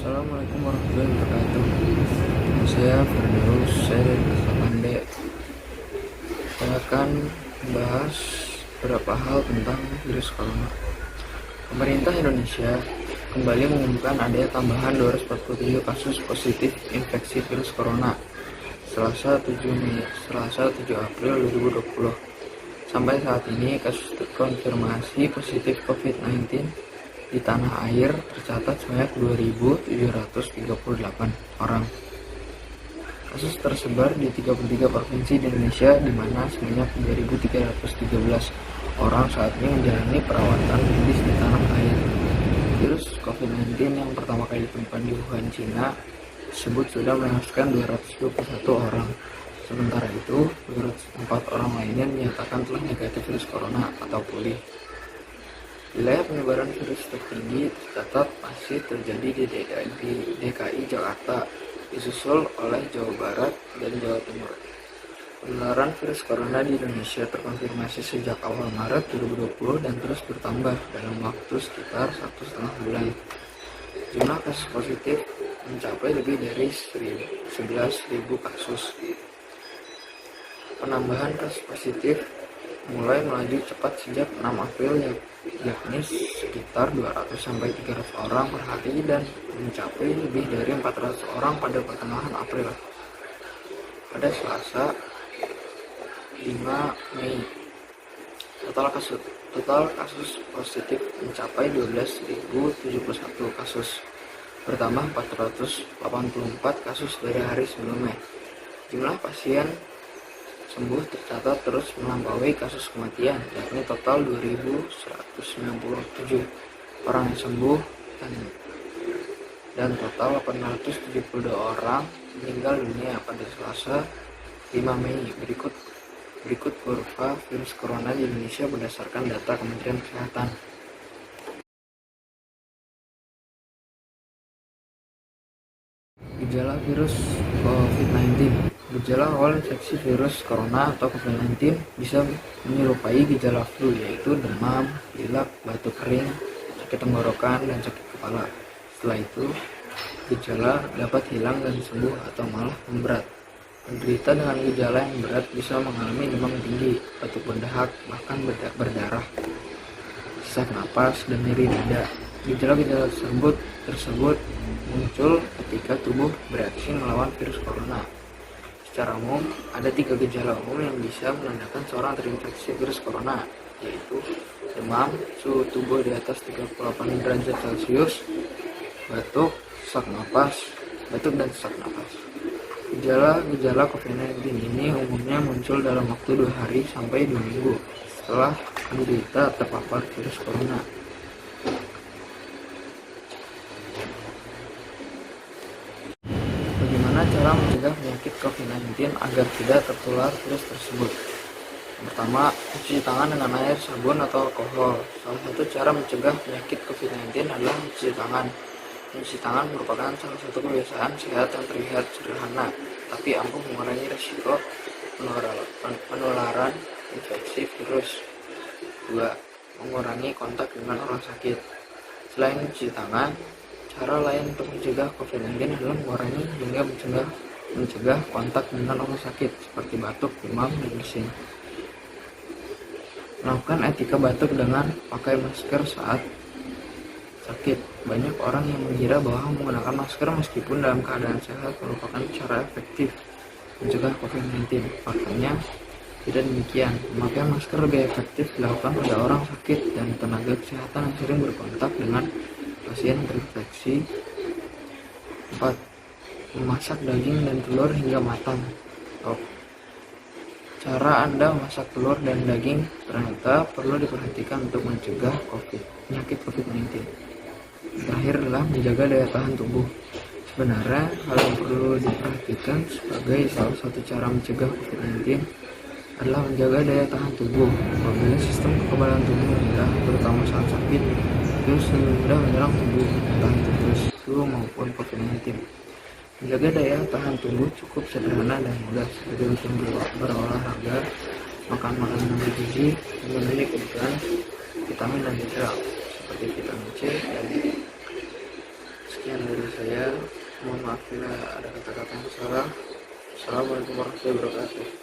Assalamualaikum warahmatullahi wabarakatuh. Saya Firdaus, saya dari kelas 8D. Saya akan membahas beberapa hal tentang virus corona. Pemerintah Indonesia kembali mengumumkan adanya tambahan 247 kasus positif infeksi virus corona Selasa 7 April 2020. Sampai saat ini kasus terkonfirmasi positif COVID-19 di tanah air tercatat sebanyak 2.738 orang. Kasus tersebar di 33 provinsi di Indonesia, di mana sebanyak 3.313 orang saat ini menjalani perawatan medis di tanah air. Virus COVID-19 yang pertama kali ditemukan di Wuhan, Cina, tersebut sudah menewaskan 221 orang. Sementara itu, 204 orang lainnya dinyatakan telah negatif virus corona atau pulih. Wilayah penyebaran virus tertinggi tercatat masih terjadi di DKI Jakarta, disusul oleh Jawa Barat dan Jawa Timur. Penularan virus corona di Indonesia terkonfirmasi sejak awal Maret 2020 dan terus bertambah dalam waktu sekitar 1,5 bulan. Jumlah kasus positif mencapai lebih dari 11.000 kasus. Penambahan kasus positif mulai melaju cepat sejak 6 April, yakni sekitar 200-300 orang per hari dan mencapai lebih dari 400 orang pada pertengahan April. Pada Selasa 5 Mei, total kasus positif mencapai 12.071 kasus, bertambah 484 kasus dari hari sebelumnya. Jumlah pasien sembuh tercatat terus melampaui kasus kematian, yakni total 2.197 orang yang sembuh dan total 872 orang meninggal dunia pada Selasa 5 Mei. Berikut kurva virus corona di Indonesia berdasarkan data Kementerian Kesehatan. Gejala virus COVID-19. Gejala awal infeksi virus corona atau COVID-19 bisa menyerupai gejala flu, yaitu demam, pilek, batuk kering, sakit tenggorokan, dan sakit kepala. Setelah itu, gejala dapat hilang dan sembuh atau malah memberat. Penderita dengan gejala yang berat bisa mengalami demam tinggi, batuk berdahak, bahkan berdarah, sesak napas, dan nyeri dada. Gejala-gejala tersebut muncul ketika tubuh bereaksi melawan virus corona. Secara umum, ada 3 gejala umum yang bisa menandakan seorang terinfeksi virus corona, yaitu demam, suhu tubuh di atas 38 derajat Celcius, batuk dan sesak napas. Gejala COVID-19 ini umumnya muncul dalam waktu 2 hari sampai 2 minggu setelah penderita terpapar virus corona. Bagaimana cara mencegah penyakit COVID-19 agar tidak tertular virus tersebut? Pertama, cuci tangan dengan air, sabun, atau alkohol. Salah satu cara mencegah penyakit COVID-19 adalah mencuci tangan. Mencuci tangan merupakan salah satu kebiasaan sehat yang terlihat sederhana, tapi ampuh mengurangi risiko penularan infeksi virus. 2. Mengurangi kontak dengan orang sakit. Selain mencuci tangan, cara lain untuk mencegah COVID-19 adalah mengurangi hingga mencegah kontak dengan orang sakit seperti batuk, demam, dan bersin. Melakukan etika batuk dengan pakai masker saat sakit. Banyak orang yang mengira bahwa menggunakan masker meskipun dalam keadaan sehat merupakan cara efektif mencegah COVID-19. Faktanya tidak demikian. Memakai masker lebih efektif dilakukan pada orang sakit dan tenaga kesehatan yang sering berkontak dengan pasien terinfeksi. 4. Memasak daging dan telur hingga matang. Cara Anda memasak telur dan daging ternyata perlu diperhatikan untuk mencegah penyakit COVID-19. Terakhir adalah menjaga daya tahan tubuh. Sebenarnya hal yang perlu diperhatikan sebagai salah satu cara mencegah COVID-19 adalah menjaga daya tahan tubuh. Apabila sistem kekebalan tubuh rendah, terutama saat sakit, virus lebih mudah menyerang tubuh, entah itu virus flu maupun COVID-19. Menjaga daya tahan tubuh cukup sederhana dan mudah, seperti rutin berolahraga, makan makanan yang bergizi, memenuhi kebutuhan vitamin dan mineral seperti vitamin C dan D. Sekian dari saya. Mohon maaf bila ada kata-kata yang salah. Assalamualaikum warahmatullahi wabarakatuh.